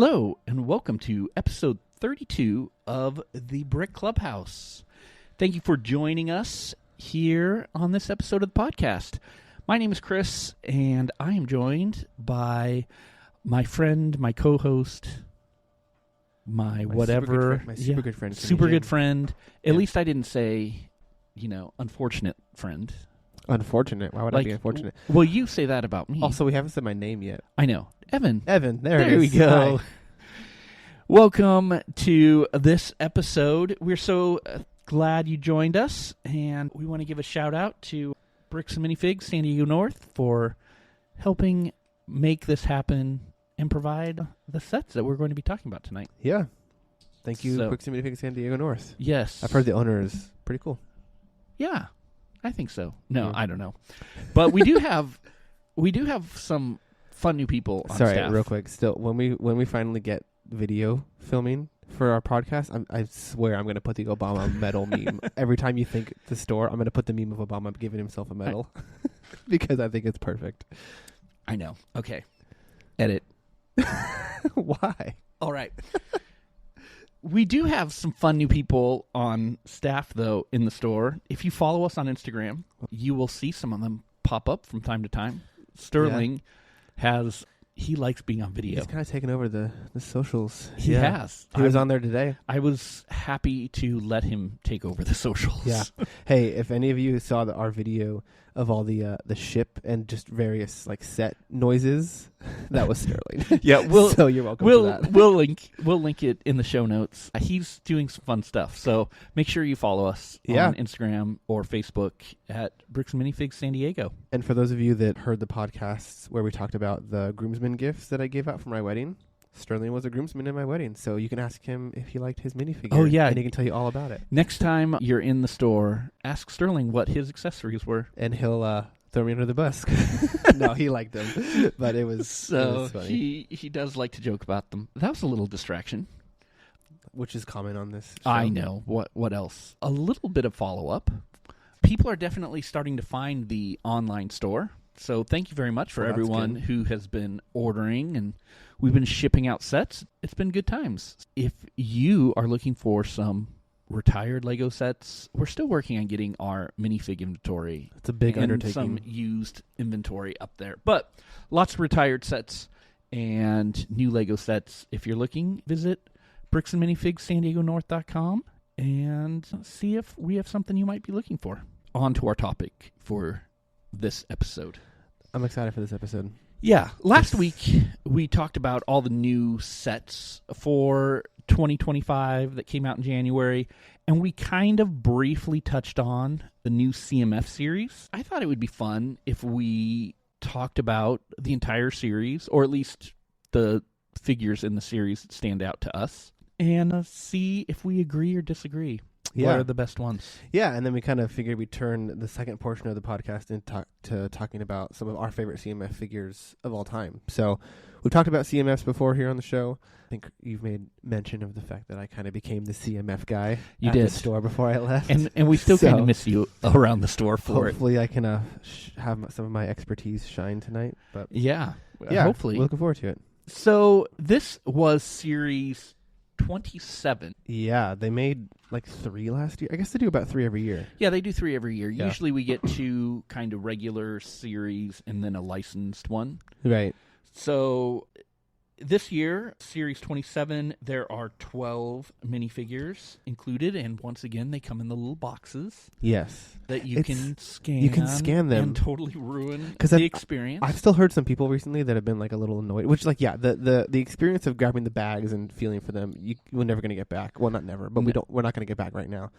Hello, and welcome to episode 32 of the Brick Clubhouse. Thank you for joining us here on this episode of the podcast. My name is Chris, and I am joined by my friend, my co-host, my whatever. Super good friend. Super good friend. At least I didn't say, unfortunate friend. Unfortunate? Why would I be unfortunate? Well, you say that about me. Also, we haven't said my name yet. I know. Evan. There it is. we go. Hi. Welcome to this episode. We're so glad you joined us, and we want to give a shout out to Bricks and Minifigs San Diego North for helping make this happen and provide the sets that we're going to be talking about tonight. Yeah. Thank you, Bricks and Minifigs San Diego North. Yes. I've heard the owner is pretty cool. Yeah, I think so. No, I don't know. But we do have some fun new people on staff. Sorry, real quick. Still, when we finally get video filming for our podcast, I swear I'm going to put the Obama medal meme. Every time you think the store, I'm going to put the meme of Obama giving himself a medal because I think it's perfect. I know. Okay. Edit. Why? All right. We do have some fun new people on staff, though, in the store. If you follow us on Instagram, you will see some of them pop up from time to time. Sterling he likes being on video. He's kind of taken over the socials. He has. He was on there today. I was happy to let him take over the socials. Yeah. Hey, if any of you saw our video of all the ship and just various set noises, that was Sterling. Yeah, so you're welcome for that. We'll link it in the show notes. He's doing some fun stuff, so make sure you follow us on Instagram or Facebook at Bricks and Minifigs San Diego. And for those of you that heard the podcasts where we talked about the groomsmen gifts that I gave out for my wedding, Sterling was a groomsman in my wedding, so you can ask him if he liked his minifigure. Oh, yeah. And he can tell you all about it. Next time you're in the store, ask Sterling what his accessories were. And he'll throw me under the bus. No, he liked them, but it was funny. He does like to joke about them. That was a little distraction. Which is common on this show. I know. What else? A little bit of follow-up. People are definitely starting to find the online store. So thank you very much for everyone who has been ordering, and we've been shipping out sets. It's been good times. If you are looking for some retired Lego sets, we're still working on getting our minifig inventory. It's a big undertaking. Some used inventory up there. But lots of retired sets and new Lego sets. If you're looking, visit bricksandminifigsSanDiegoNorth.com and see if we have something you might be looking for. On to our topic for this episode. I'm excited for this episode. Yeah. Last week, we talked about all the new sets for 2025 that came out in January, and we kind of briefly touched on the new CMF series. I thought it would be fun if we talked about the entire series, or at least the figures in the series that stand out to us, and see if we agree or disagree. Yeah. What are the best ones? Yeah, and then we kind of figured we'd turn the second portion of the podcast into talking about some of our favorite CMF figures of all time. So we've talked about CMFs before here on the show. I think you've made mention of the fact that I kind of became the CMF guy at the store before I left. And we still kind of miss you around the store for it. Hopefully I can have some of my expertise shine tonight. But yeah, hopefully. Looking forward to it. So this was series 27. Yeah, they made 3 last year. I guess they do about 3 every year. Yeah, they do 3 every year. Yeah. Usually we get 2 kind of regular series and then a licensed one. Right. So this year, series 27, there are 12 minifigures included, and once again, they come in the little boxes. Yes. That you can scan. You can scan them. And totally ruin the experience. I've still heard some people recently that have been a little annoyed, which the experience of grabbing the bags and feeling for them, we're never going to get back. Well, not never, but we're not going to get back right now.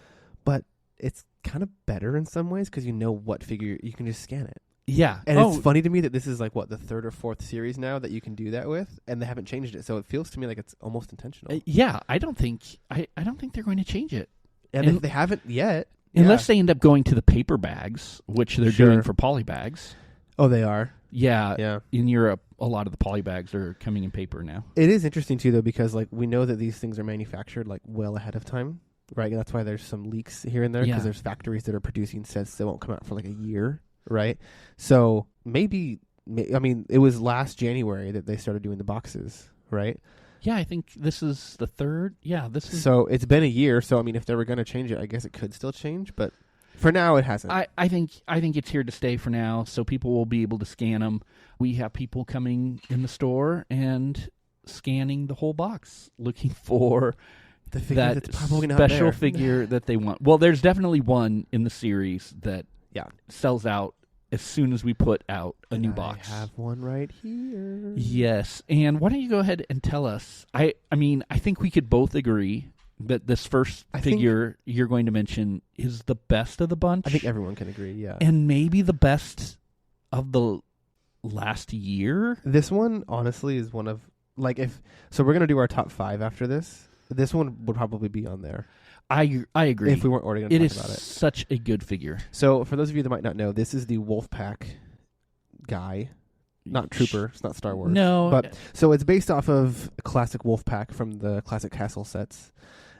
But it's kind of better in some ways because you know what figure, you can just scan it. Yeah. And it's funny to me that this is the 3rd or 4th series now that you can do that with, and they haven't changed it. So it feels to me like it's almost intentional. Yeah, I don't think they're going to change it. And they haven't yet. Unless they end up going to the paper bags, which they're doing for poly bags. Oh, they are? Yeah. In Europe, a lot of the poly bags are coming in paper now. It is interesting, too, though, because we know that these things are manufactured well ahead of time, right? That's why there's some leaks here and there, because there's factories that are producing sets that won't come out for a year, right? So maybe, it was last January that they started doing the boxes, right? Yeah, I think this is the third. Yeah, this is. So it's been a year. So I mean, if they were going to change it, I guess it could still change. But for now, it hasn't. I think it's here to stay for now. So people will be able to scan them. We have people coming in the store and scanning the whole box, looking for the figure that that's probably not special there. figure that they want. Well, there's definitely one in the series that sells out as soon as we put out a new box. I have one right here. Yes, and why don't you go ahead and tell us? I mean, I think we could both agree that this first figure you're going to mention is the best of the bunch. I think everyone can agree, yeah. And maybe the best of the last year. This one, honestly, is one of, like, so we're going to do our top 5 after this. This one would probably be on there. I agree. If we weren't already going to talk about it. It is such a good figure. So, for those of you that might not know, this is the Wolfpack guy. Not Trooper. It's not Star Wars. No. But, so it's based off of a classic Wolfpack from the classic Castle sets.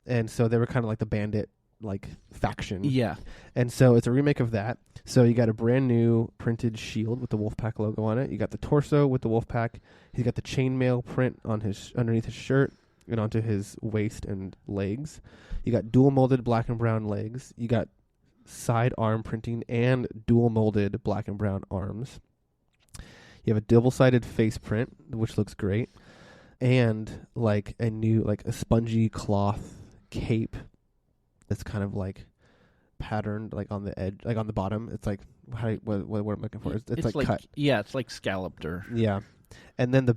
And so they were kind of like the bandit, like, faction. Yeah. And so it's a remake of that. So you got a brand new printed shield with the Wolfpack logo on it. You got the torso with the Wolfpack. He's got the chainmail print on his underneath his shirt and onto his waist and legs. You got dual molded black and brown legs. You got side arm printing and dual molded black and brown arms. You have a double-sided face print, which looks great, and like a new, like a spongy cloth cape that's kind of like patterned, like on the edge, like on the bottom. It's like what I'm looking for. It's like cut. Yeah, it's like scalloped or. Yeah, and then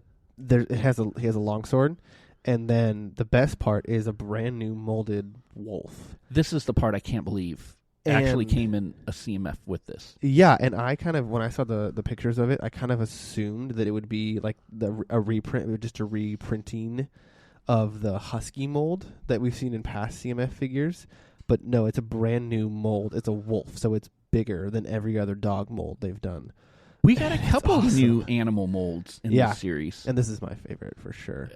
he has a long sword. And then the best part is a brand new molded wolf. This is the part I can't believe actually came in a CMF with this. Yeah, and I kind of, when I saw the pictures of it, I kind of assumed that it would be like a reprint, just a reprinting of the Husky mold that we've seen in past CMF figures. But no, it's a brand new mold. It's a wolf, so it's bigger than every other dog mold they've done. We got a couple new animal molds in this series. And this is my favorite for sure.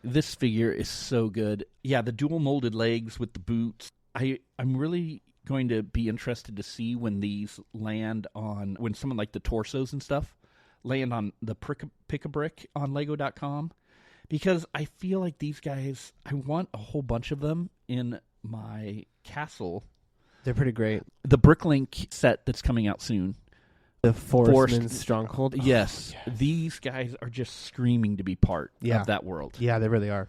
This figure is so good. Yeah, the dual molded legs with the boots. I'm really going to be interested to see when these land on, when someone like the torsos and stuff land on the Pick-a-Brick on Lego.com. Because I feel like these guys, I want a whole bunch of them in my castle. They're pretty great. The Bricklink set that's coming out soon. The Forestman's Stronghold? Yes. These guys are just screaming to be part of that world. Yeah, they really are.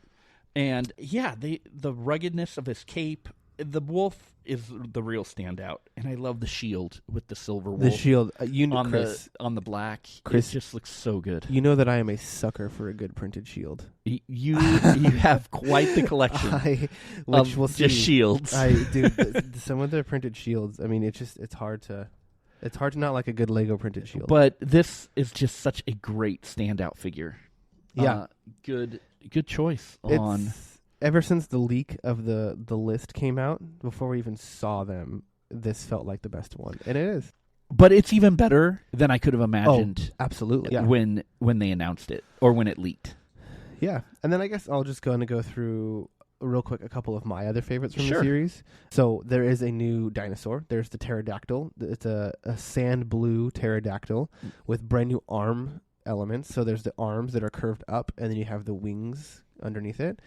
And, yeah, the ruggedness of his cape. The wolf is the real standout. And I love the shield with the silver wolf. The shield. Chris, on the black. Chris, it just looks so good. You know that I am a sucker for a good printed shield. You have quite the collection which we'll see. Just shields. Some of the printed shields, I mean, it's hard to not like a good Lego printed shield. But this is just such a great standout figure. Yeah. Good choice on. Ever since the leak of the list came out, before we even saw them, this felt like the best one. And it is. But it's even better than I could have imagined. Oh, absolutely. Yeah. When they announced it or when it leaked. Yeah. And then I guess I'll just go through real quick a couple of my other favorites from the series. So there is a new dinosaur. There's the pterodactyl. It's a sand blue pterodactyl with brand new arm elements. So there's the arms that are curved up, and then you have the wings underneath it.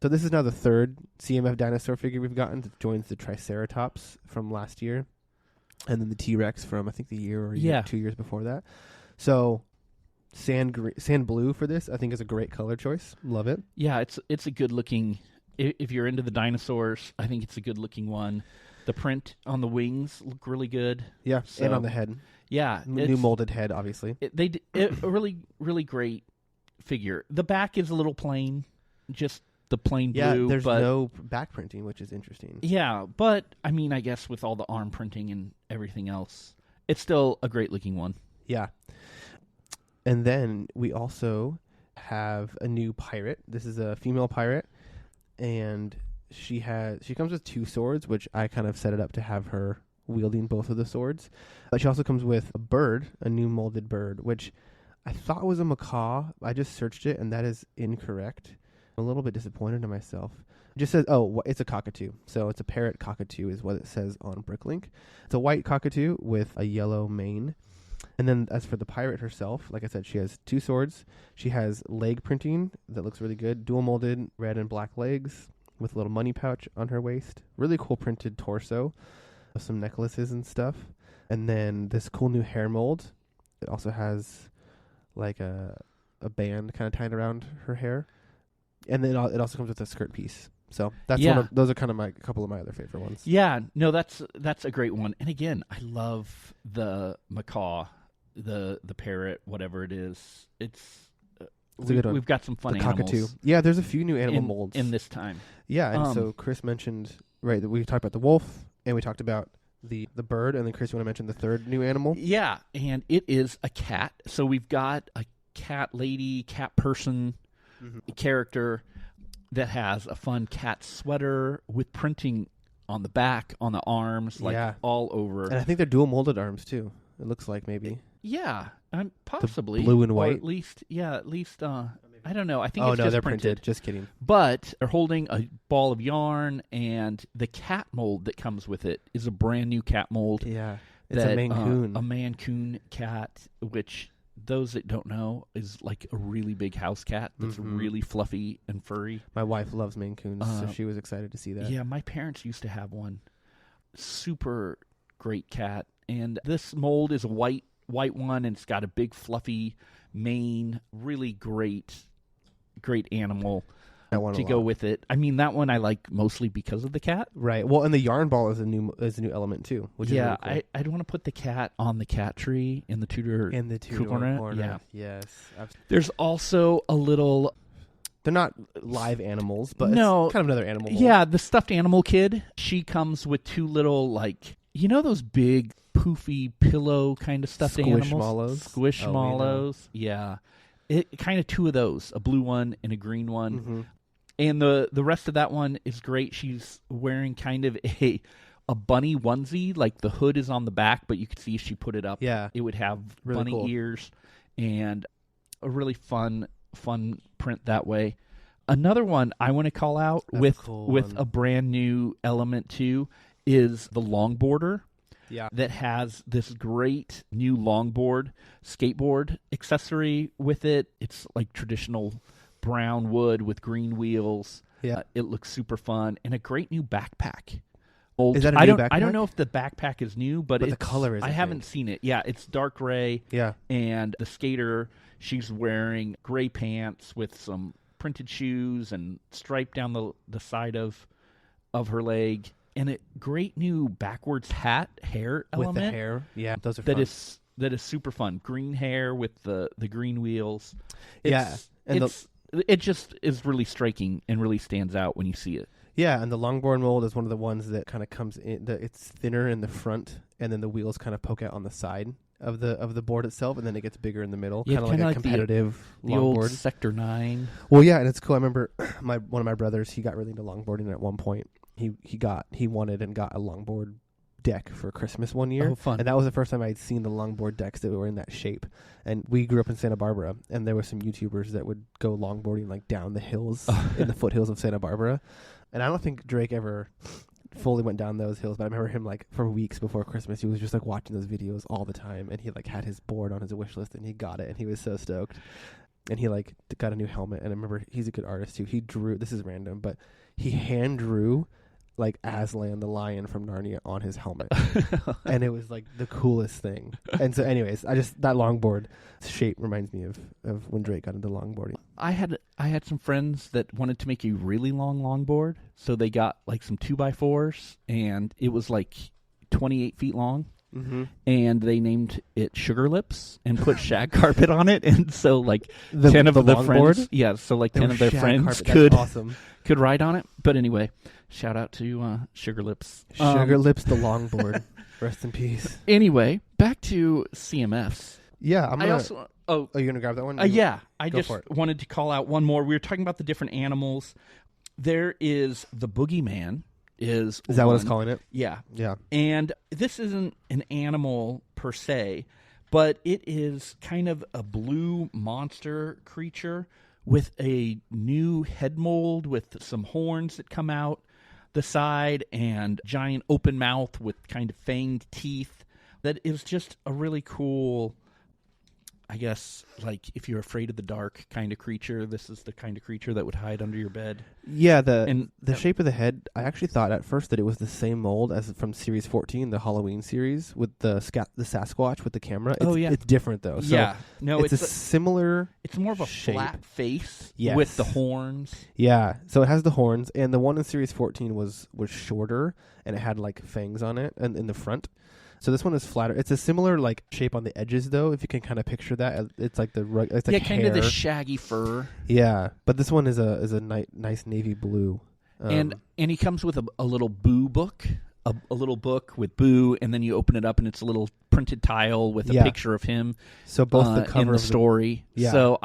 So this is now the third CMF dinosaur figure we've gotten that joins the Triceratops from last year, and then the T-Rex from I think the year or 2 years before that. So sand blue for this I think is a great color choice. Love it. Yeah, it's a good looking. If you're into the dinosaurs, I think it's a good looking one. The print on the wings look really good. Yeah, and on the head. Yeah, new molded head, obviously. A really really great figure. The back is a little plain, just the plain blue. Yeah, there's no back printing, which is interesting. Yeah, but I mean, I guess with all the arm printing and everything else, it's still a great looking one. Yeah. And then we also have a new pirate. This is a female pirate, and she comes with 2 swords, which I kind of set it up to have her wielding both of the swords. But she also comes with a bird, a new molded bird, which I thought was a macaw. I just searched it, and that is incorrect. I'm a little bit disappointed in myself. It just says, it's a cockatoo. So it's a parrot cockatoo is what it says on Bricklink. It's a white cockatoo with a yellow mane. And then as for the pirate herself, like I said, she has 2 swords. She has leg printing that looks really good. Dual molded red and black legs with a little money pouch on her waist. Really cool printed torso with some necklaces and stuff. And then this cool new hair mold. It also has like a band kind of tied around her hair. And then it also comes with a skirt piece. So that's those are kind of a couple of my other favorite ones. Yeah, no, that's a great one. And again, I love the macaw, the parrot, whatever it is. It's a good one. We've got some fun animals. Cockatoo. Yeah, there's a few new animal molds in this time. Yeah, and so Chris mentioned that we talked about the wolf and we talked about the bird, and then Chris, you want to mention the third new animal? Yeah, and it is a cat. So we've got a cat lady, cat person character that has a fun cat sweater with printing on the back, on the arms, all over. And I think they're dual molded arms too. It looks like maybe. Yeah, possibly the blue and white. Or at least. I don't know. I think it's just they're printed. Just kidding. But they're holding a ball of yarn, and the cat mold that comes with it is a brand new cat mold. Yeah, it's a Maine Coon. A Maine Coon cat, which those that don't know is like a really big house cat that's really fluffy and furry. My wife loves Maine Coons, so she was excited to see that. Yeah, my parents used to have one. Super great cat. And this mold is a white one, and it's got a big fluffy mane. Really great animal to go with it. I mean, that one I like mostly because of the cat. Right. Well, and the yarn ball is a new element too. Which is really cool. I'd want to put the cat on the cat tree in the Tudor corner. Yeah. Yes. Absolutely. There's also a little. They're not live animals, but it's kind of another animal mold. Yeah, the stuffed animal kid. She comes with 2 little those big poofy pillow kind of stuffed animals. Squishmallows. Oh, yeah. It kind of 2 of those, a blue one and a green one. And the rest of that one is great. She's wearing kind of a bunny onesie, like the hood is on the back, but you could see if she put it up, it would have really bunny ears, and a really fun print that way. Another one I want to call out with a brand new element too is the longboarder. Yeah. That has this great new longboard, skateboard accessory with it. It's like traditional brown wood with green wheels. Yeah. It looks super fun. And a great new backpack. Is that a new backpack? I don't know if the backpack is new, but the color is. I haven't seen it. Yeah, it's dark gray. Yeah. And the skater, she's wearing gray pants with some printed shoes and stripe down the side of her leg. And a great new backwards hair element. With the hair. Yeah, those are fun. That is super fun. Green hair with the green wheels. It just is really striking and really stands out when you see it. Yeah, and the longboard mold is one of the ones that kind of comes in. It's thinner in the front, and then the wheels kind of poke out on the side of the board itself, and then it gets bigger in the middle. Yeah, kind of like a competitive the longboard. Old Sector 9. Well, yeah, and it's cool. I remember one of my brothers, he got really into longboarding at one point. He wanted and got a longboard deck for Christmas one year. Oh, fun. And that was the first time I'd seen the longboard decks that were in that shape. And we grew up in Santa Barbara, and there were some YouTubers that would go longboarding down the hills in the foothills of Santa Barbara. And I don't think Drake ever fully went down those hills, but I remember him for weeks before Christmas, he was just watching those videos all the time, and he had his board on his wish list, and he got it, and he was so stoked. And he got a new helmet, and I remember he's a good artist too. He drew, this is random, but he hand drew Aslan the lion from Narnia on his helmet. And it was the coolest thing. And so anyways, that longboard shape reminds me of when Drake got into longboarding. I had some friends that wanted to make a really long longboard, so they got some 2x4s, and it was 28 feet long. Mm-hmm. And they named it Sugar Lips and put shag carpet on it, and so 10 of the friends, 10 of their friends could ride on it. But anyway, shout out to Sugar Lips. Sugar Lips the longboard. Rest in peace. Anyway, back to CMFs. Yeah, I also. Oh, are you gonna grab that one? Yeah, I just wanted to call out one more. We were talking about the different animals. There is the Boogeyman. Is that what it's calling it? Yeah. Yeah. And this isn't an animal per se, but it is kind of a blue monster creature with a new head mold with some horns that come out the side and giant open mouth with kind of fanged teeth. That is just a really cool I guess, like, if you're afraid of the dark kind of creature, this is the kind of creature that would hide under your bed. Yeah, the shape of the head, I actually thought at first that it was the same mold as from Series 14, the Halloween series, with the Sasquatch with the camera. It's different, though. So yeah. No, it's a similar It's more of a shape. flat face with the horns. Yeah, so it has the horns, and the one in Series 14 was shorter, and it had, like, fangs on it and in the front. So this one is flatter. It's a similar like shape on the edges, though. If you can kind of picture that, it's like it's like kind of the shaggy fur. Yeah, but this one is a nice navy blue. And he comes with a little Boo book, a little book with Boo, and then you open it up and it's a little printed tile with a picture of him. So both the cover in the of story. So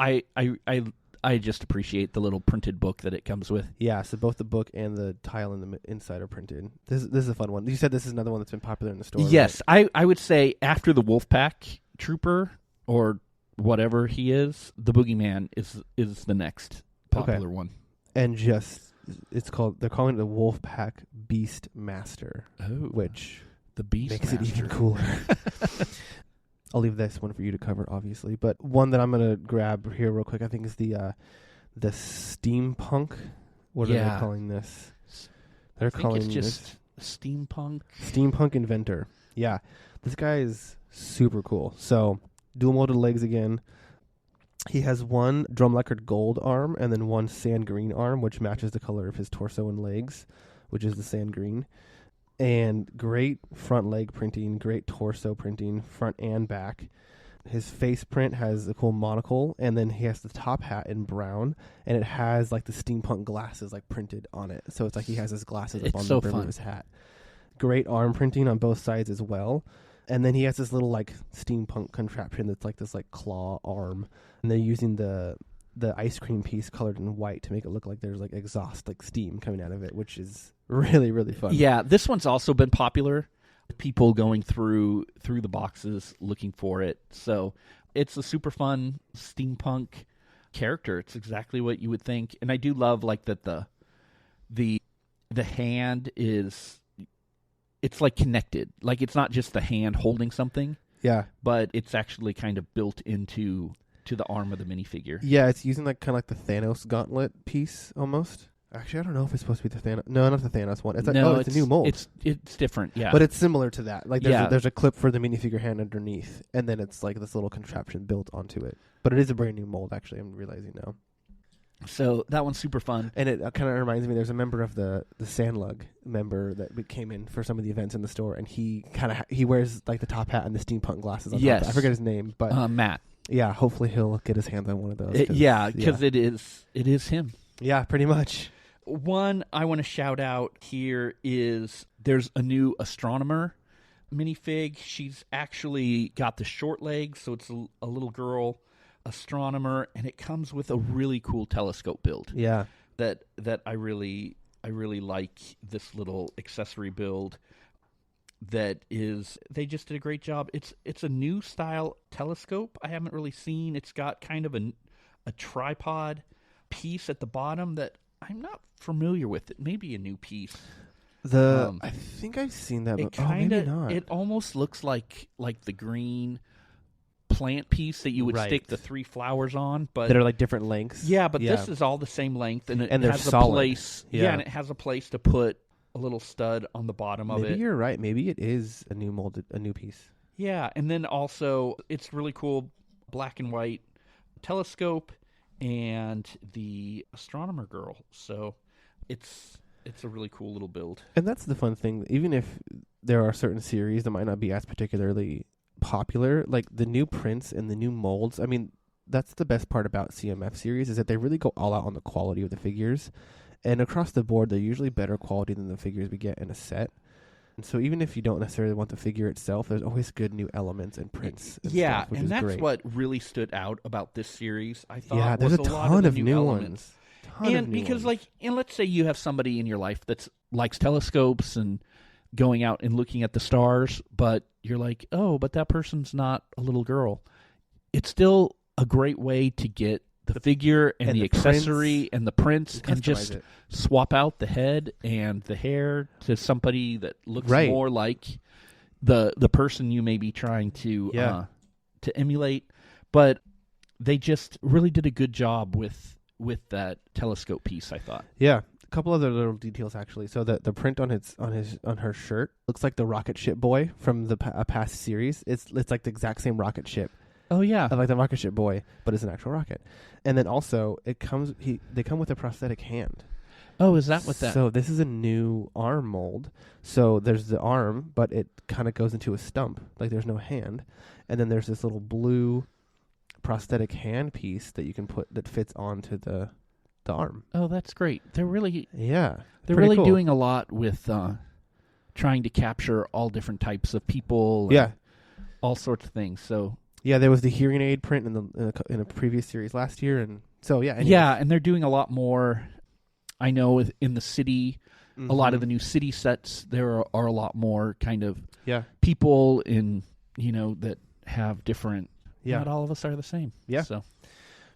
I just appreciate the little printed book that it comes with. Yeah, so both the book and the tile in the inside are printed. This is a fun one. You said this is another one that's been popular in the store. Yes, right? I would say after the Wolfpack Trooper or whatever he is, the Boogeyman is the next popular one. And they're calling it the Wolfpack Beast Master, which the Beast makes Master. it even cooler. I'll leave this one for you to cover, obviously. But one that I'm going to grab here real quick, I think, is the steampunk. What are they calling this? They're calling it's just steampunk. Steampunk inventor. Yeah. This guy is super cool. So, dual molded legs again. He has one drum lacquered gold arm and then one sand green arm, which matches the color of his torso and legs, which is the sand green. And great front leg printing, great torso printing, front and back. His face print has a cool monocle, and then he has the top hat in brown, and it has like the steampunk glasses like printed on it. So it's like he has his glasses up on the brim of his hat. Great arm printing on both sides as well. And then he has this little like steampunk contraption that's like this like claw arm, and they're using the ice cream piece colored in white to make it look like there's like exhaust, like steam coming out of it, which is really, really fun. Yeah, this one's also been popular. People going through the boxes looking for it. So it's a super fun steampunk character. It's exactly what you would think. And I do love like that the hand is, it's like connected. Like it's not just the hand holding something. Yeah. But it's actually kind of built into the arm of the minifigure. Yeah, it's using like kind of like the Thanos gauntlet piece almost. Actually, I don't know if it's supposed to be the Thanos. No, not the Thanos one. It's like, it's a new mold. It's different, yeah. But it's similar to that. Like there's a clip for the minifigure hand underneath, and then it's like this little contraption built onto it. But it is a brand new mold, actually, I'm realizing now. So that one's super fun. And it kind of reminds me, there's a member of the Sandlug member that came in for some of the events in the store, and he wears like the top hat and the steampunk glasses on top. I forget his name, but Matt. Yeah, hopefully he'll get his hands on one of those. Because it is him. Yeah, pretty much. One I want to shout out here is there's a new astronomer minifig. She's actually got the short legs, so it's a little girl astronomer, and it comes with a really cool telescope build. Yeah, that I really like this little accessory build. They just did a great job. It's a new style telescope I haven't really seen. It's got kind of a tripod piece at the bottom that I'm not familiar with. It may be a new piece. I think I've seen that, but maybe not. It almost looks like the green plant piece that you would stick the 3 flowers on, but that are like different lengths. Yeah, but this is all the same length, and it has solid. a place. Yeah, and it has a place to put a little stud on the bottom of it. Maybe you're right. Maybe it is a new piece. Yeah, and then also it's really cool black and white telescope and the astronomer girl. So it's a really cool little build. And that's the fun thing. Even if there are certain series that might not be as particularly popular, like the new prints and the new molds, I mean, that's the best part about CMF series is that they really go all out on the quality of the figures. And across the board, they're usually better quality than the figures we get in a set. And so even if you don't necessarily want the figure itself, there's always good new elements and prints. And stuff, which and is that's great. What really stood out about this series. I thought, yeah, there's was a lot ton of new elements. ones. And because, let's say you have somebody in your life that likes telescopes and going out and looking at the stars, but you're like, oh, but that person's not a little girl. It's still a great way to get the figure and the accessory and the prints and just swap out the head and the hair to somebody that looks more like the person you may be trying to emulate. But they just really did a good job with that telescope piece, I thought. Yeah. A couple other little details actually. So the print on her shirt looks like the rocket ship boy from the past series. It's like the exact same rocket ship. Oh yeah, Like the rocket ship boy, but it's an actual rocket. And then also they come with a prosthetic hand. Oh, is that what that? So this is a new arm mold. So there's the arm, but it kind of goes into a stump. Like there's no hand. And then there's this little blue prosthetic hand piece that you can put that fits onto the arm. Oh, that's great. They're really They're really cool. doing a lot with trying to capture all different types of people. Yeah. All sorts of things. So Yeah, there was the hearing aid print in a previous series last year, and so yeah. Anyways. Yeah, and they're doing a lot more. I know in the city, Mm-hmm. a lot of the new city sets, there are a lot more kind of Yeah. people in, that have different. Yeah. Not all of us are the same. Yeah. So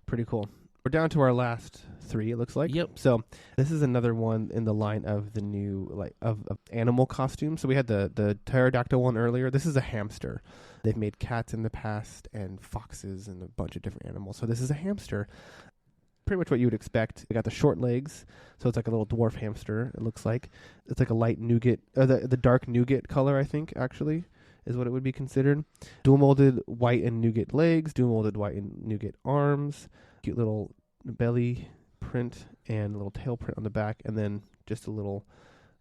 Pretty cool. We're down to our last 3, it looks like. Yep. So this is another one in the line of the new of animal costumes. So we had the pterodactyl one earlier. This is a hamster. They've made cats in the past and foxes and a bunch of different animals. So this is a hamster. Pretty much what you would expect. We got the short legs, so it's like a little dwarf hamster. It looks like it's like a light nougat, the dark nougat color. I think actually is what it would be considered. Dual molded white and nougat legs, dual molded white and nougat arms, cute little belly print and a little tail print on the back, and then just a little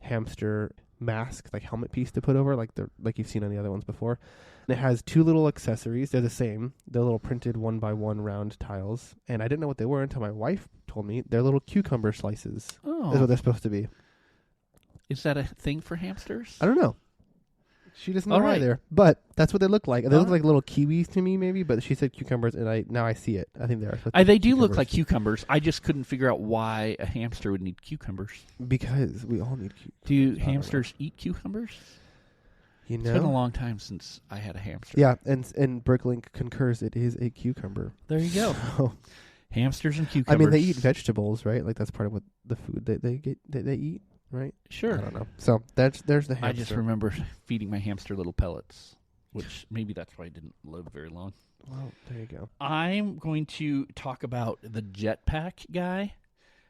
hamster mask, like helmet piece to put over, like you've seen on the other ones before. And it has 2 little accessories. They're the same. They're little printed 1x1 round tiles. And I didn't know what they were until my wife told me. They're little cucumber slices. Oh. Is what they're supposed to be. Is that a thing for hamsters? I don't know. She doesn't know All right. either. But that's what they look like. They All look right. like little kiwis to me, maybe. But she said cucumbers, and now I see it. I think they are. supposed to They be do look cucumbers. like cucumbers. I just couldn't figure out why a hamster would need cucumbers. Because we all need cucumbers. Do I don't know. hamsters eat cucumbers? You It's been a know? long time since I had a hamster. Yeah, and Bricklink concurs it is a cucumber. There you go. So, Hamsters and I cucumbers. mean, they eat vegetables, right? Like that's part of what the food they eat, right? Sure. I don't know. So there's the hamster. I just remember feeding my hamster little pellets, which maybe that's why I didn't live very long. Well, there you go. I'm going to talk about the jetpack guy,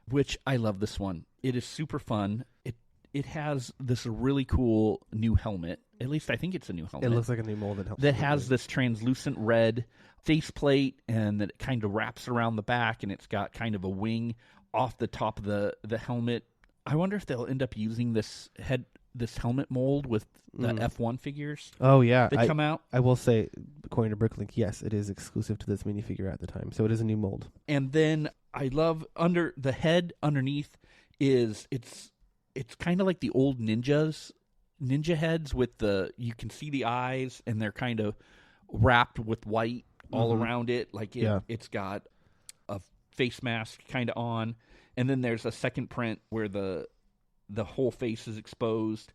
which I love this one. It is super fun. It has this really cool new helmet. At least I think it's a new helmet. It looks like a new molded helmet. That has this translucent red faceplate, and that it kind of wraps around the back, and it's got kind of a wing off the top of the helmet. I wonder if they'll end up using this helmet mold with the F1 figures. Oh yeah, that come out. I will say, according to Bricklink, yes, it is exclusive to this minifigure at the time, so it is a new mold. And then I love under the head underneath is it's kind of like the old ninja heads with you can see the eyes, and they're kind of wrapped with white all around it. Like it's got a face mask kind of on, and then there's a second print where the whole face is exposed.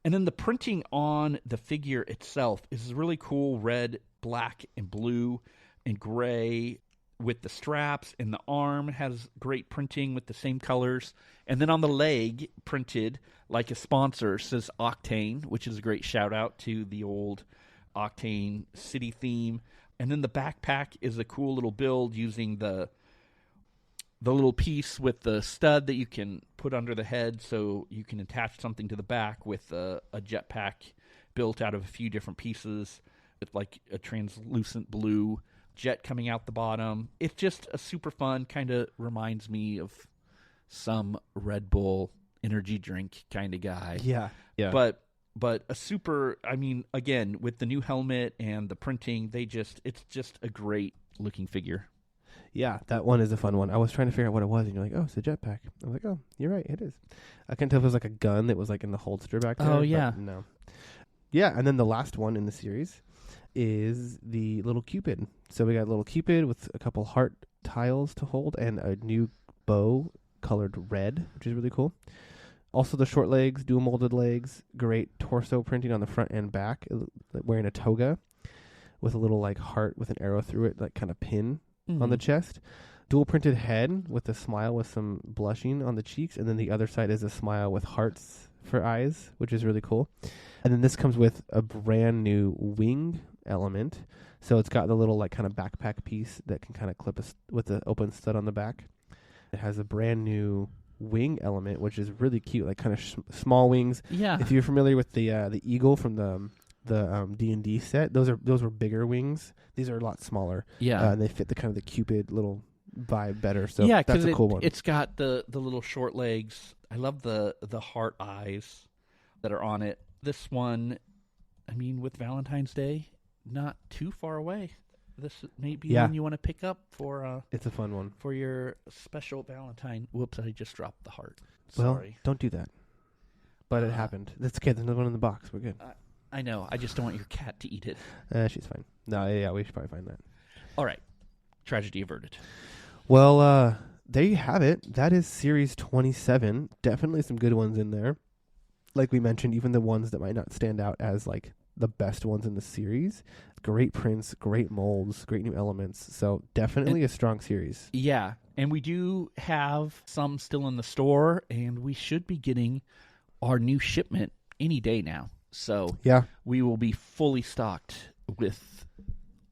And then the printing on the figure itself is really cool, red, black, and blue, and gray, with the straps, and the arm has great printing with the same colors. And then on the leg, printed like a sponsor, says Octane, which is a great shout out to the old Octane city theme. And then the backpack is a cool little build using the little piece with the stud that you can put under the head, so you can attach something to the back with a jetpack built out of a few different pieces with like a translucent blue jet coming out the bottom. It's just a super fun, kind of reminds me of some Red Bull energy drink kind of guy. Yeah. But a super, I mean, again, with the new helmet and the printing, it's just a great looking figure. Yeah, that one is a fun one. I was trying to figure out what it was, and you're like, oh, it's a jetpack. I was like, oh, you're right, it is. I couldn't tell if it was like a gun that was like in the holster back there. Oh, yeah. But no. Yeah, and then the last one in the series is the little Cupid. So we got a little Cupid with a couple heart tiles to hold and a new bow colored red, which is really cool. Also the short legs, dual molded legs, great torso printing on the front and back, wearing a toga with a little like heart with an arrow through it, like kind of pin on the chest. Dual printed head with a smile with some blushing on the cheeks, and then the other side is a smile with hearts for eyes, which is really cool. And then this comes with a brand new wing element. So it's got the little like kind of backpack piece that can kind of clip with the open stud on the back. It has a brand new wing element, which is really cute, like kind of small wings. Yeah. If you're familiar with the eagle from the D&D set, those were bigger wings. These are a lot smaller. Yeah. And they fit the kind of the Cupid little vibe better. So yeah, that's a cool one. It's got the little short legs. I love the heart eyes that are on it. This one, I mean, with Valentine's Day, not too far away. This may be one you want to pick up for. It's a fun one for your special Valentine. Whoops! I just dropped the heart. Well, Sorry. don't do that. But it happened. That's okay. There's another one in the box. We're good. I know. I just don't want your cat to eat it. She's fine. No, yeah, we should probably find that. All right. Tragedy averted. Well, there you have it. That is Series 27. Definitely some good ones in there. Like we mentioned, even the ones that might not stand out as like the best ones in the series. Great prints, great molds, great new elements. So definitely a strong series. Yeah. And we do have some still in the store, and we should be getting our new shipment any day now. So we will be fully stocked with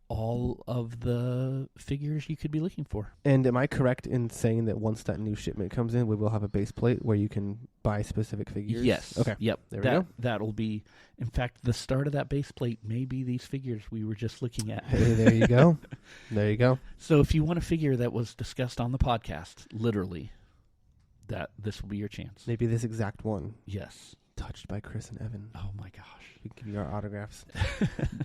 all of the figures you could be looking for. And am I correct in saying that once that new shipment comes in, we will have a base plate where you can buy specific figures? Yes. Okay. Yep. There we go. That'll be, in fact, the start of that base plate may be these figures we were just looking at. Hey, there you go. There you go. So if you want a figure that was discussed on the podcast, literally, this will be your chance. Maybe this exact one. Yes. Touched by Chris and Evan. Oh my gosh. We can give you our autographs.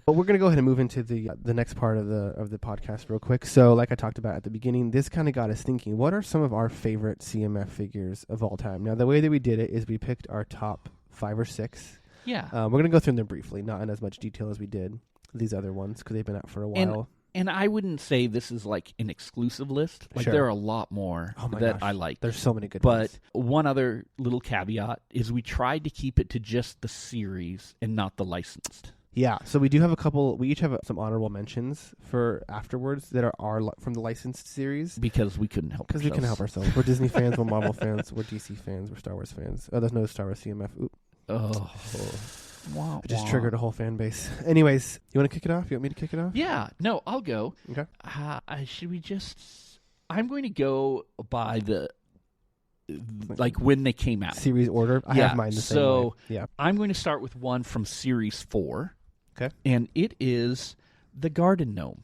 But we're going to go ahead and move into the next part of the podcast real quick. So like I talked about at the beginning, this kind of got us thinking, what are some of our favorite CMF figures of all time? Now, the way that we did it is we picked our top 5 or 6. Yeah. We're going to go through them briefly, not in as much detail as we did these other ones because they've been out for a while. And I wouldn't say this is like an exclusive list. Like there are a lot more that I like. There's so many good ones. But one other little caveat is we tried to keep it to just the series and not the licensed. Yeah, so we do have a couple. We each have some honorable mentions for afterwards that are from the licensed series. Because we couldn't help ourselves. Because we can help ourselves. We're Disney fans, we're Marvel fans, we're DC fans, we're Star Wars fans. Oh, there's no Star Wars CMF. Oop. Oh. I just triggered a whole fan base. Anyways, you want to kick it off? You want me to kick it off? Yeah. No, I'll go. Okay. Should we just... I'm going to go by the... like when they came out. Series order? I have mine the same way. Yeah. I'm going to start with one from Series 4. Okay. And it is the Garden Gnome.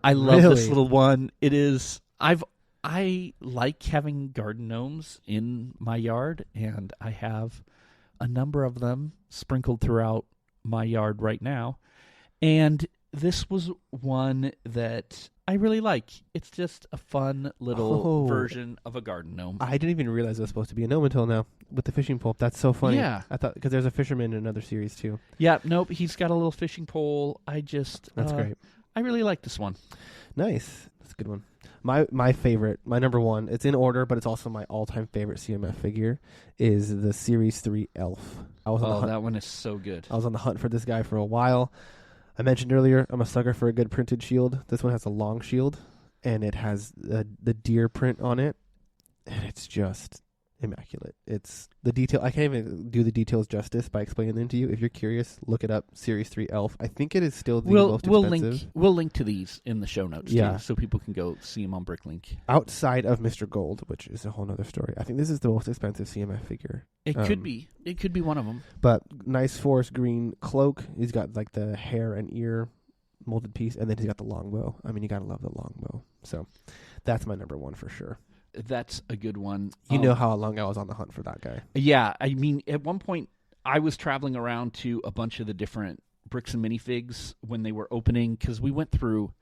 I love this little one. It is... I like having garden gnomes in my yard, and I have a number of them sprinkled throughout my yard right now. And this was one that I really like. It's just a fun little version of a garden gnome. I didn't even realize it was supposed to be a gnome until now with the fishing pole. That's so funny. Yeah. I thought because there's a fisherman in another series too. Yeah, nope. He's got a little fishing pole. That's great. I really like this one. Nice. That's a good one. My favorite, my number one, it's in order, but it's also my all-time favorite CMF figure, is the Series 3 Elf. That one is so good. I was on the hunt for this guy for a while. I mentioned earlier, I'm a sucker for a good printed shield. This one has a long shield, and it has the deer print on it, and it's just immaculate. It's the detail. I can't even do the details justice by explaining them to you. If you're curious, look it up. Series 3 Elf. I think it is still the most expensive. We'll link to these in the show notes too, so people can go see them on Bricklink. Outside of Mr. Gold, which is a whole other story, I think this is the most expensive CMF figure. It could be. It could be one of them. But nice forest green cloak. He's got like the hair and ear molded piece, and then he's got the longbow. I mean, you gotta love the longbow. So that's my number one for sure. That's a good one. You know how long I was on the hunt for that guy. Yeah, I mean, at one point, I was traveling around to a bunch of the different bricks and minifigs when they were opening, because we went through...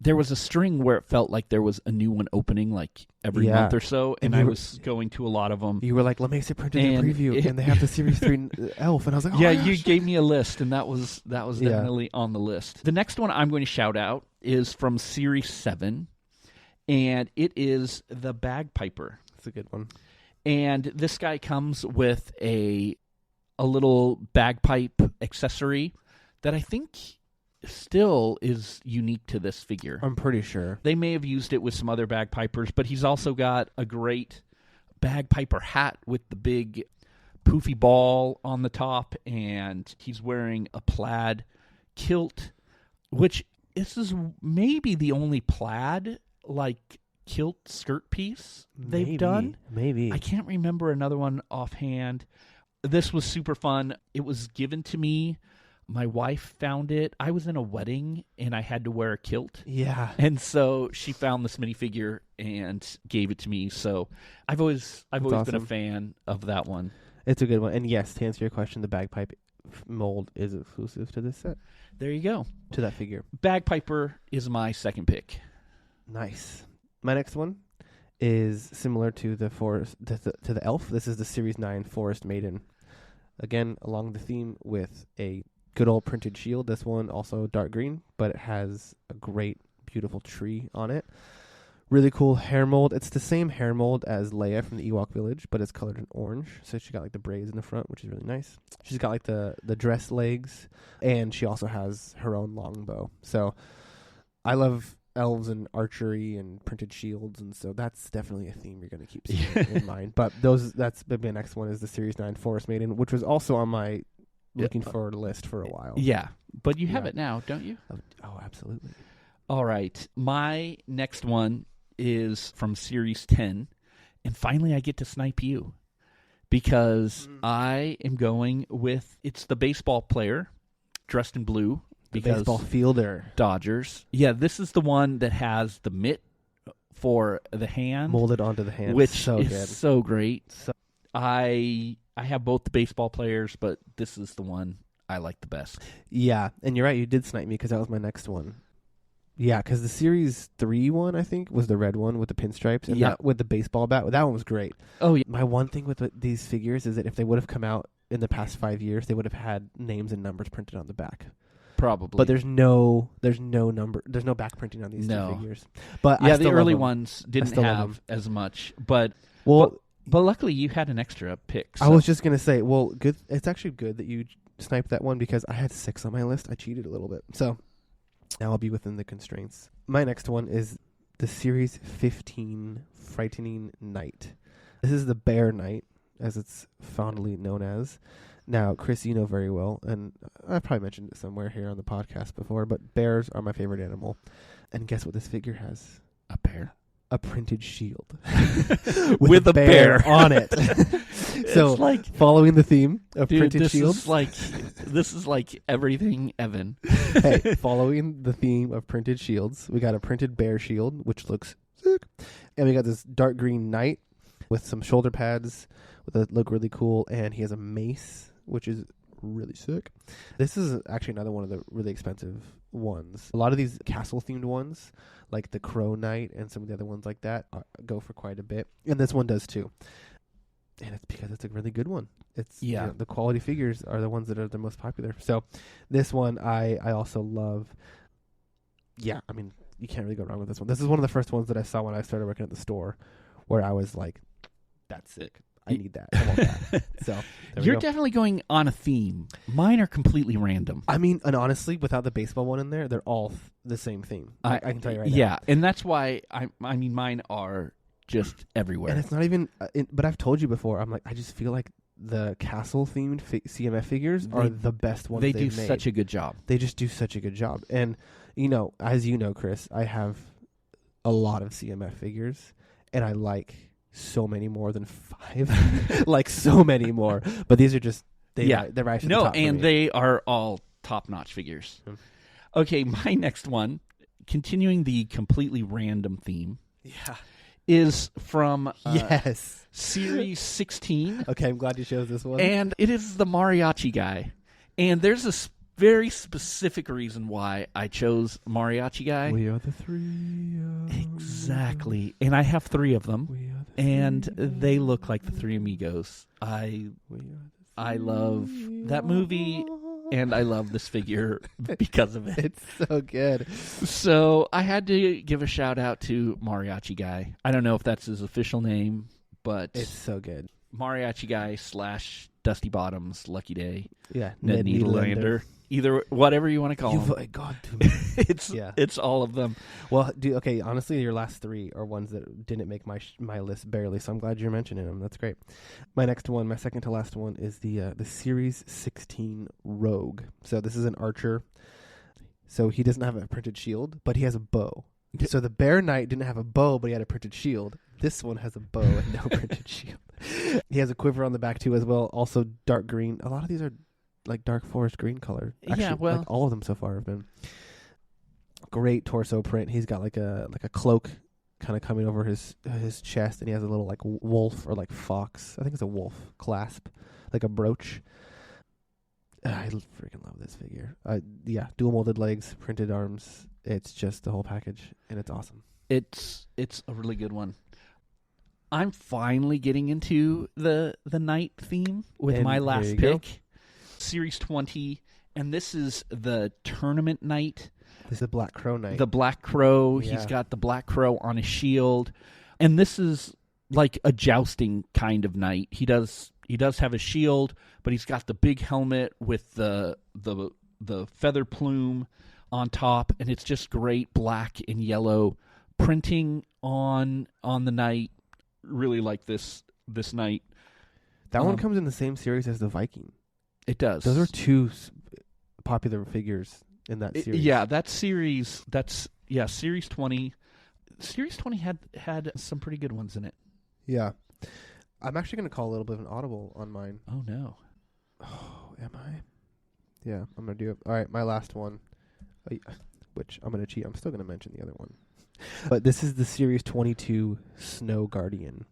There was a string where it felt like there was a new one opening like every month or so, and I was going to a lot of them. You were like, let me see printed in preview, and they have the Series 3 Elf, and I was like, you gave me a list, and that was definitely on the list. The next one I'm going to shout out is from Series 7, and it is the Bagpiper. That's a good one. And this guy comes with a little bagpipe accessory that I think still is unique to this figure. I'm pretty sure. They may have used it with some other bagpipers, but he's also got a great bagpiper hat with the big poofy ball on the top, and he's wearing a plaid kilt, which this is maybe the only plaid like kilt skirt piece they've done. Maybe. I can't remember another one offhand. This was super fun. It was given to me. My wife found it. I was in a wedding and I had to wear a kilt. Yeah. And so she found this minifigure and gave it to me. So I've always awesome. been a fan of that one. It's a good one. And yes, to answer your question, the bagpipe mold is exclusive to this set. There you go. To that figure. Bagpiper is my second pick. Nice. My next one is similar to the forest to the elf. This is the Series 9 Forest Maiden. Again, along the theme with a good old printed shield. This one also dark green, but it has a great, beautiful tree on it. Really cool hair mold. It's the same hair mold as Leia from the Ewok Village, but it's colored in orange. So she got like the braids in the front, which is really nice. She's got like the dress legs, and she also has her own longbow. So I love elves and archery and printed shields, and so that's definitely a theme you're going to keep seeing in mind. But that's my next one is the Series 9 Forest Maiden, which was also on my looking forward list for a while. Yeah, but you have it now, don't you? Oh, absolutely. All right. My next one is from Series 10, and finally I get to snipe you because I am going with, it's the baseball player dressed in blue. The baseball fielder. Dodgers. Yeah, this is the one that has the mitt for the hand. Molded onto the hand. Which so is good. so great. I have both the baseball players, but this is the one I like the best. Yeah, and you're right, you did snipe me because that was my next one. Yeah, because the Series 3 one, I think, was the red one with the pinstripes. And that with the baseball bat. That one was great. Oh, yeah. My one thing with these figures is that if they would have come out in the past 5 years, they would have had names and numbers printed on the back. Probably. But there's no back printing on these two figures. But yeah, the early ones didn't have as much. But luckily you had an extra pick. So. I was just going to say, well, good. It's actually good that you sniped that one because I had 6 on my list. I cheated a little bit. So now I'll be within the constraints. My next one is the Series 15 Frightening Knight. This is the Bear Knight, as it's fondly known as. Now, Chris, you know very well, and I've probably mentioned it somewhere here on the podcast before, but bears are my favorite animal. And guess what this figure has? A bear. A printed shield. with a bear on it. So, it's like, following the theme of printed shields. This is like everything, Evan. Hey, following the theme of printed shields, we got a printed bear shield, which looks sick. And we got this dark green knight with some shoulder pads that look really cool, and he has a mace, which is really sick. This is actually another one of the really expensive ones. A lot of these castle-themed ones, like the Crow Knight and some of the other ones like that, go for quite a bit. And this one does too. And it's because it's a really good one. It's the quality figures are the ones that are the most popular. So this one I also love. Yeah, I mean, you can't really go wrong with this one. This is one of the first ones that I saw when I started working at the store where I was like, that's sick. I need that. I want that. So you're definitely going on a theme. Mine are completely random. I mean, and honestly, without the baseball one in there, they're all the same theme. I can tell you right now. Yeah, and that's why I mean, mine are just everywhere. And it's not even. But I've told you before. I'm like, I just feel like the castle themed CMF figures are the best ones. They do made. Such a good job. They just do such a good job. And as you know, Chris, I have a lot of CMF figures, and I like so many more than 5. Like so many more. But these are just they're right to the top and for me. They are all top-notch figures. Okay, my next one, continuing the completely random theme. Yeah. Is from yes, Series 16. Okay, I'm glad you chose this one. And it is the mariachi guy. And there's a very specific reason why I chose mariachi guy. We are the three. Exactly. And I have 3 of them. And they look like the Three Amigos. I love that movie, and I love this figure because of it. It's so good. So I had to give a shout out to Mariachi Guy. I don't know if that's his official name, but it's so good. Mariachi Guy / Dusty Bottoms, Lucky Day, yeah, Ned Needlander. Either whatever you want to call them. God to me. It's all of them. Well, okay, honestly, your last 3 are ones that didn't make my list barely, so I'm glad you're mentioning them. That's great. My next one, my second to last one, is the Series 16 Rogue. So this is an archer. So he doesn't have a printed shield, but he has a bow. So the Bear Knight didn't have a bow, but he had a printed shield. This one has a bow and no printed shield. He has a quiver on the back too as well. Also dark green. A lot of these are like dark forest green color. Actually, well, like all of them so far have been. Great torso print. He's got like a cloak kind of coming over his chest, and he has a little like wolf or like fox. I think it's a wolf clasp, like a brooch. I freaking love this figure. Yeah, dual molded legs, printed arms. It's just the whole package, and it's awesome. It's a really good one. I'm finally getting into the knight theme with my last pick, Series 20, and this is the tournament knight. This is the Black Crow Knight. The Black Crow. Yeah. He's got the Black Crow on his shield, and this is like a jousting kind of knight. He does have a shield, but he's got the big helmet with the feather plume on top, and it's just great black and yellow printing on the knight. Really like this knight. That one comes in the same series as the Viking. It does. Those are two popular figures in that series. That series. Series 20. Series 20 had some pretty good ones in it. Yeah. I'm actually going to call a little bit of an audible on mine. Oh, no. Oh, am I? Yeah, I'm going to do it. All right, my last one, which I'm going to cheat. I'm still going to mention the other one. But this is the Series 22 Snow Guardian.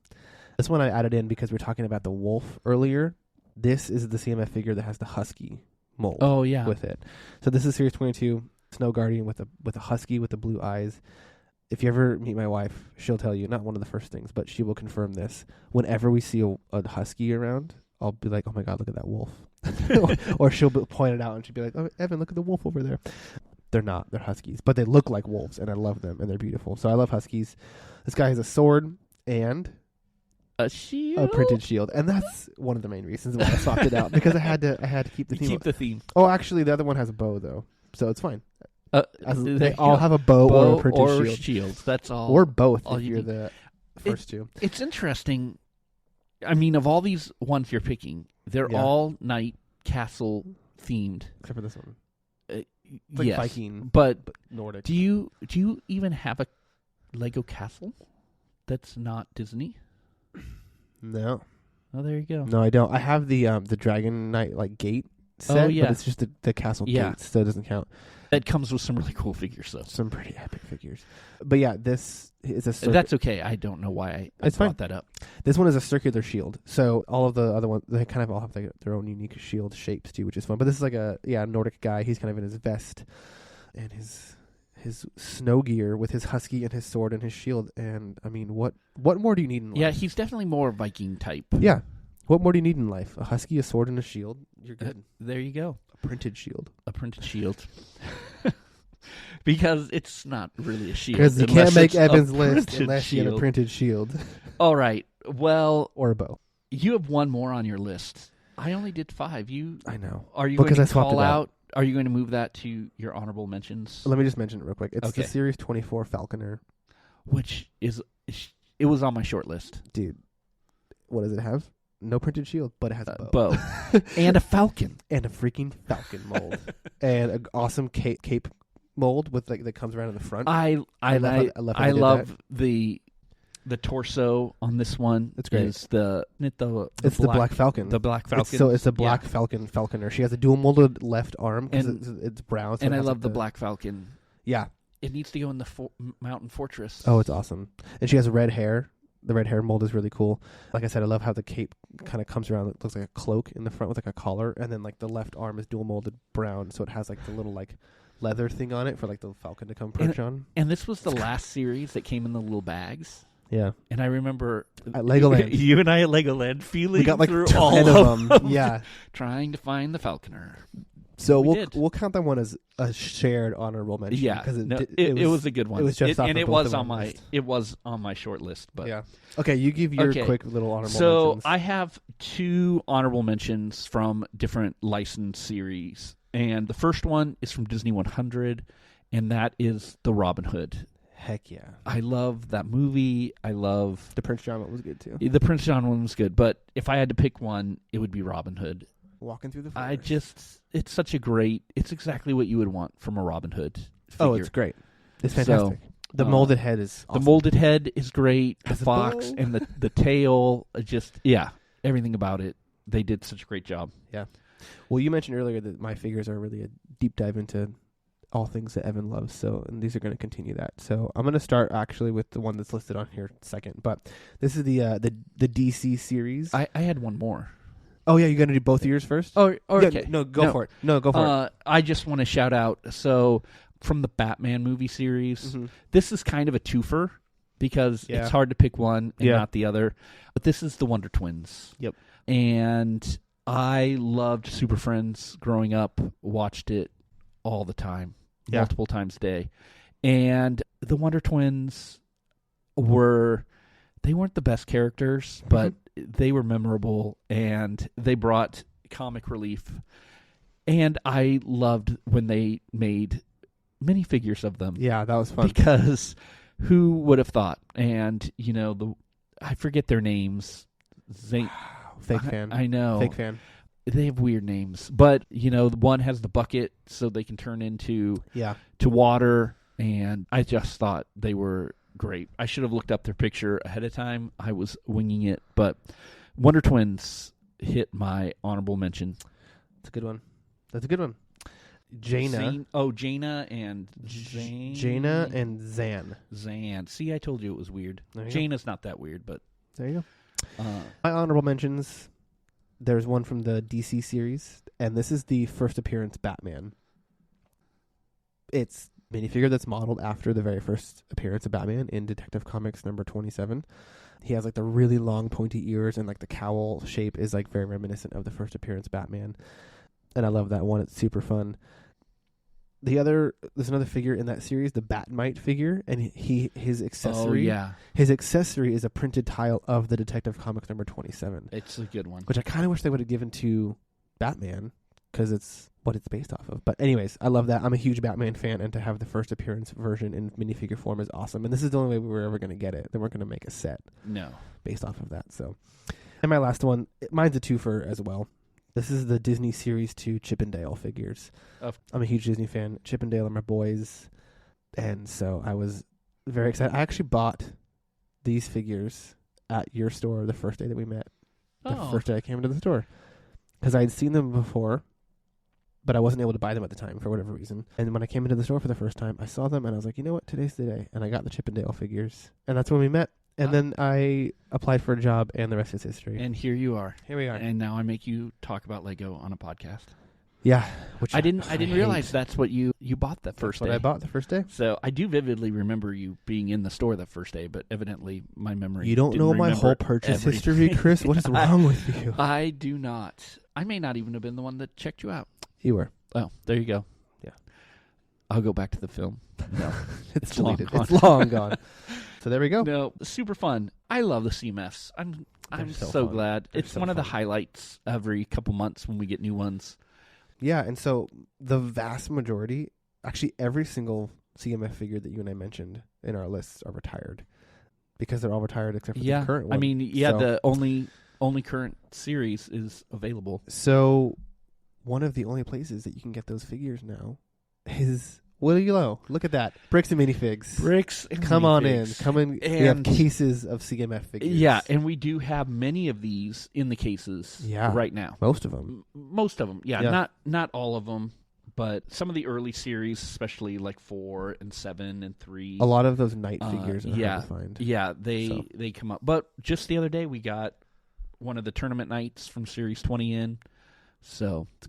This one I added in because we were talking about the wolf earlier. This is the CMF figure that has the husky mold with it. So this is Series 22 Snow Guardian with a husky with the blue eyes. If you ever meet my wife, she'll tell you, not one of the first things, but she will confirm this. Whenever we see a husky around, I'll be like, oh my God, look at that wolf. or she'll point it out and she'll be like, oh, Evan, look at the wolf over there. They're not. They're huskies. But they look like wolves, and I love them, and they're beautiful. So I love huskies. This guy has a sword and a shield, a printed shield, and that's one of the main reasons why I swapped it out, because I had to keep the theme. Keep the theme. Oh, actually, the other one has a bow though, so it's fine. They all go. have a bow or a printed or shield. Shields. That's all. Or both all if you're the first two. It's interesting. I mean, of all these ones you're picking, they're all knight castle themed, except for this one. It's like Viking, but Nordic. Do you even have a Lego castle that's not Disney? No. Oh, there you go. No, I don't. I have the Dragon Knight like gate set, but it's just the castle gate, so it doesn't count. That comes with some really cool figures, though. Some pretty epic figures. But yeah, this is a That's okay. I don't know why I brought that up. This one is a circular shield. So all of the other ones, they kind of all have their own unique shield shapes too, which is fun. But this is like a Nordic guy. He's kind of in his vest and his snow gear with his husky and his sword and his shield. And I mean, what more do you need in life? Yeah, he's definitely more Viking type. Yeah. What more do you need in life? A husky, a sword, and a shield. You're good. There you go. A printed shield. A printed shield. Because it's not really a shield. Because you can't make Evan's list unless you get a printed shield. All right. Well, or a bow. You have one more on your list. I only did 5. I know. Are you going to call out? Are you going to move that to your honorable mentions? Let me just mention it real quick. It's the Series 24 Falconer. Which it was on my short list. Dude, what does it have? No printed shield, but it has a bow. And a falcon. And a freaking falcon mold. And an awesome cape mold with that comes around in the front. I love the torso on this one. It's great. It's the Black Falcon. The Black Falcon. It's a Black Falconer. She has a dual molded left arm because it's brown. So and I love the Black Falcon. Yeah. It needs to go in the Mountain Fortress. Oh, it's awesome. And she has red hair. The red hair mold is really cool. Like I said, I love how the cape kind of comes around. It looks like a cloak in the front with like a collar. And then like the left arm is dual molded brown. So it has like the little like leather thing on it for like the falcon to come perch on. And this was the last series that came in the little bags. Yeah. And I remember at Legoland, you and I at Legoland feeling we got like through 10 all of them. Yeah. Trying to find the falconer. So we'll count that one as a shared honorable mention. Yeah, because it was a good one. It was just and it was on my short list. But yeah, okay, you give your quick little honorable mentions. So I have 2 honorable mentions from different licensed series, and the first one is from Disney 100, and that is the Robin Hood. Heck yeah, I love that movie. I love the Prince John one was good too. The Prince John one was good, but if I had to pick one, it would be Robin Hood. Walking through the forest. it's such a great. It's exactly what you would want from a Robin Hood figure. Oh, it's great. It's fantastic. The molded head is awesome. The molded head is great. The Has a fox bow. and the tail, everything about it. They did such a great job. Yeah. Well, you mentioned earlier that my figures are really a deep dive into all things that Evan loves. So, and these are going to continue that. So I'm going to start actually with the one that's listed on here second. But this is the DC series. I had one more. Oh yeah, you're going to do both of yours first? Oh, okay. Yeah, no, go for it. No, go for it. I just want to shout out. So from the Batman movie series, this is kind of a twofer because it's hard to pick one and not the other. But this is the Wonder Twins. Yep. And I loved Super Friends growing up. Watched it all the time, multiple times a day. And the Wonder Twins weren't the best characters, but they were memorable and they brought comic relief. And I loved when they made minifigures of them. Yeah, that was fun. Because who would have thought? And, I forget their names. Fake fan. I know. Fake fan. They have weird names. But, one has the bucket so they can turn into to water. And I just thought they were great. I should have looked up their picture ahead of time. I was winging it. But Wonder Twins hit my honorable mention. That's a good one. Jaina. Jaina and Zane. Jaina and Zan. Zan. See, I told you it was weird. Jaina's not that weird, but... There you go. My honorable mentions, there's one from the DC series, and this is the first appearance Batman. It's a minifigure that's modeled after the very first appearance of Batman in Detective Comics number 27. He has like the really long pointy ears, and like the cowl shape is like very reminiscent of the first appearance Batman. And I love that one. It's super fun. There's another figure in that series, the Batmite figure, and his accessory. Oh, yeah. His accessory is a printed tile of the Detective Comics number 27. It's a good one. Which I kind of wish they would have given to Batman, because it's what it's based off of. But anyways, I love that. I'm a huge Batman fan, and to have the first appearance version in minifigure form is awesome. And this is the only way we were ever going to get it. They weren't going to make a set based off of that. So, and my last one, mine's a twofer as well. This is the Disney Series 2 Chip and Dale figures. I'm a huge Disney fan. Chip and Dale are my boys. And so I was very excited. I actually bought these figures at your store the first day that we met. The first day I came into the store. Because I had seen them before, but I wasn't able to buy them at the time for whatever reason. And when I came into the store for the first time, I saw them and I was like, you know what? Today's the day. And I got the Chip and Dale figures. And that's when we met. And then I applied for a job, and the rest is history. And here you are. Here we are. And now I make you talk about Lego on a podcast. Yeah, which I didn't realize that's what you bought that first day. That's what I bought the first day. So I do vividly remember you being in the store that first day, but evidently my memory. You don't know my whole purchase history, Chris. What is wrong with you? I do not. I may not even have been the one that checked you out. You were. Oh, there you go. Yeah. I'll go back to the film. No, it's deleted. It's long gone. So there we go. No, super fun. I love the CMFs. I'm so glad. It's one of the highlights every couple months when we get new ones. Yeah, and so the vast majority, actually every single CMF figure that you and I mentioned in our lists are retired. Because they're all retired except for the current one. I mean, the only current series is available. So one of the only places that you can get those figures now is... Willow, look at that. Bricks and minifigs. Come on in. Come in. We have cases of CMF figures. Yeah, and we do have many of these in the cases right now. Most of them. Yeah. Not all of them, but some of the early series, especially like 4 and 7 and 3. A lot of those knight figures are hard to find. Yeah, they come up. But just the other day, we got one of the tournament knights from Series 20 in. So it's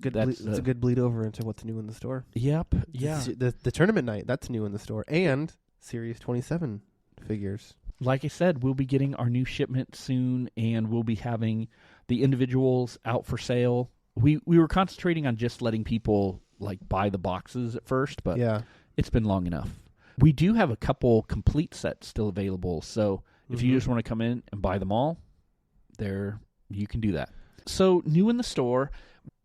a good bleed over into what's new in the store. Yep. Yeah. The tournament night, that's new in the store, and Series 27 figures. Like I said, we'll be getting our new shipment soon, and we'll be having the individuals out for sale. We were concentrating on just letting people like buy the boxes at first, but it's been long enough. We do have a couple complete sets still available, so if you just want to come in and buy them all, you can do that. So new in the store.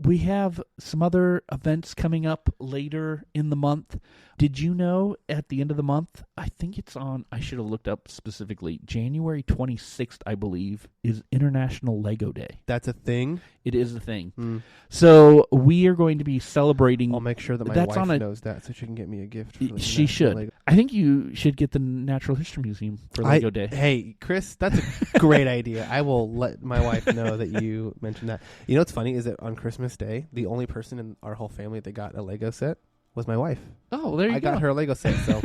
we have some other events coming up later in the month. Did you know at the end of the month, I think it's on, I should have looked up specifically, January 26th, I believe, is International LEGO Day. That's a thing? It is a thing. So we are going to be celebrating. I'll make sure that my wife knows that so she can get me a gift. For she should. LEGO. I think you should get the Natural History Museum for LEGO Day. Hey, Chris, that's a great idea. I will let my wife know that you mentioned that. You know what's funny is that on Christmas Day, the only person in our whole family that got a Lego set was my wife. Oh, there you go. I got her a Lego set, so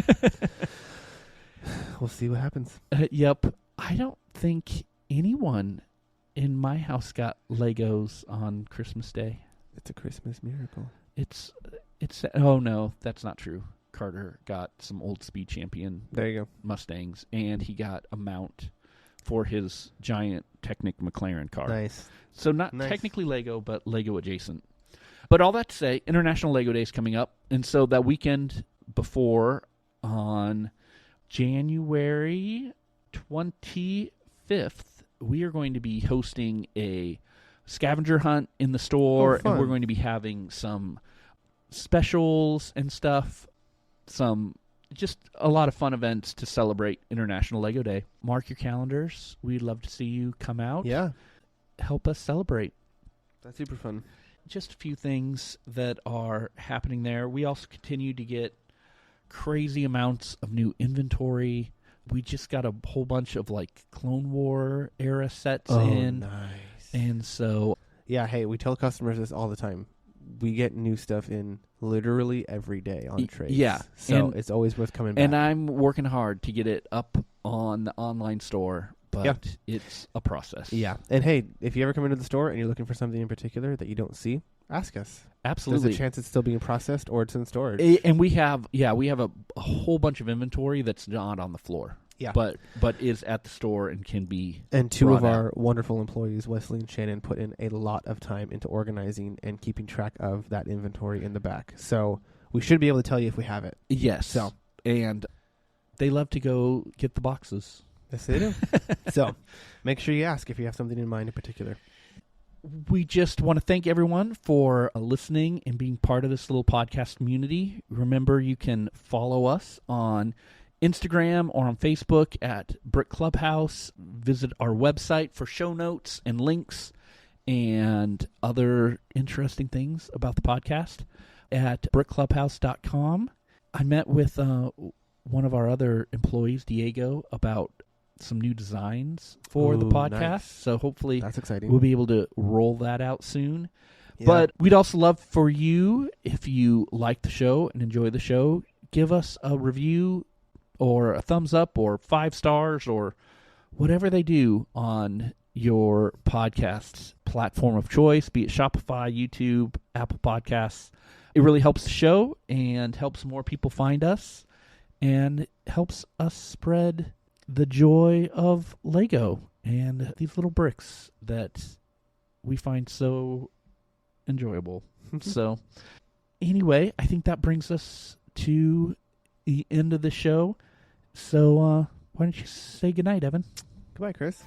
we'll see what happens. Yep. I don't think anyone in my house got Legos on Christmas Day. It's a Christmas miracle. It's. Oh no, that's not true. Carter got some old Speed Champion. There you go. Mustangs, and he got a mount for his giant Technic McLaren car. Nice. So not technically Lego, but Lego adjacent. But all that to say, International Lego Day is coming up, and so that weekend before, on January 25th, we are going to be hosting a scavenger hunt in the store, and we're going to be having some specials and stuff, just a lot of fun events to celebrate International Lego Day. Mark your calendars. We'd love to see you come out. Yeah. Help us celebrate. That's super fun. Just a few things that are happening there. We also continue to get crazy amounts of new inventory. We just got a whole bunch of like Clone War era sets in. Nice. And so... Yeah, hey, we tell customers this all the time. We get new stuff in literally every day on trades. Yeah. So it's always worth coming back. And I'm working hard to get it up on the online store, but it's a process. Yeah. And hey, if you ever come into the store and you're looking for something in particular that you don't see, ask us. Absolutely. There's a chance it's still being processed or it's in storage. And we have a whole bunch of inventory that's not on the floor. Yeah. But is at the store and can be And two of our wonderful employees, Wesley and Shannon, put in a lot of time into organizing and keeping track of that inventory in the back. So we should be able to tell you if we have it. Yes. So, and they love to go get the boxes. Yes, they do. So make sure you ask if you have something in mind in particular. We just want to thank everyone for listening and being part of this little podcast community. Remember, you can follow us on Instagram or on Facebook at Brick Clubhouse. Visit our website for show notes and links and other interesting things about the podcast at brickclubhouse.com. I met with one of our other employees, Diego, about some new designs for the podcast. Nice. So hopefully that's exciting. We'll be able to roll that out soon. Yeah. But we'd also love for you, if you like the show and enjoy the show, give us a review or a thumbs up or 5 stars or whatever they do on your podcast platform of choice, be it Shopify, YouTube, Apple Podcasts. It really helps the show and helps more people find us and helps us spread the joy of Lego and these little bricks that we find so enjoyable. So anyway, I think that brings us to the end of the show. So why don't you say goodnight, Evan? Goodbye, Chris.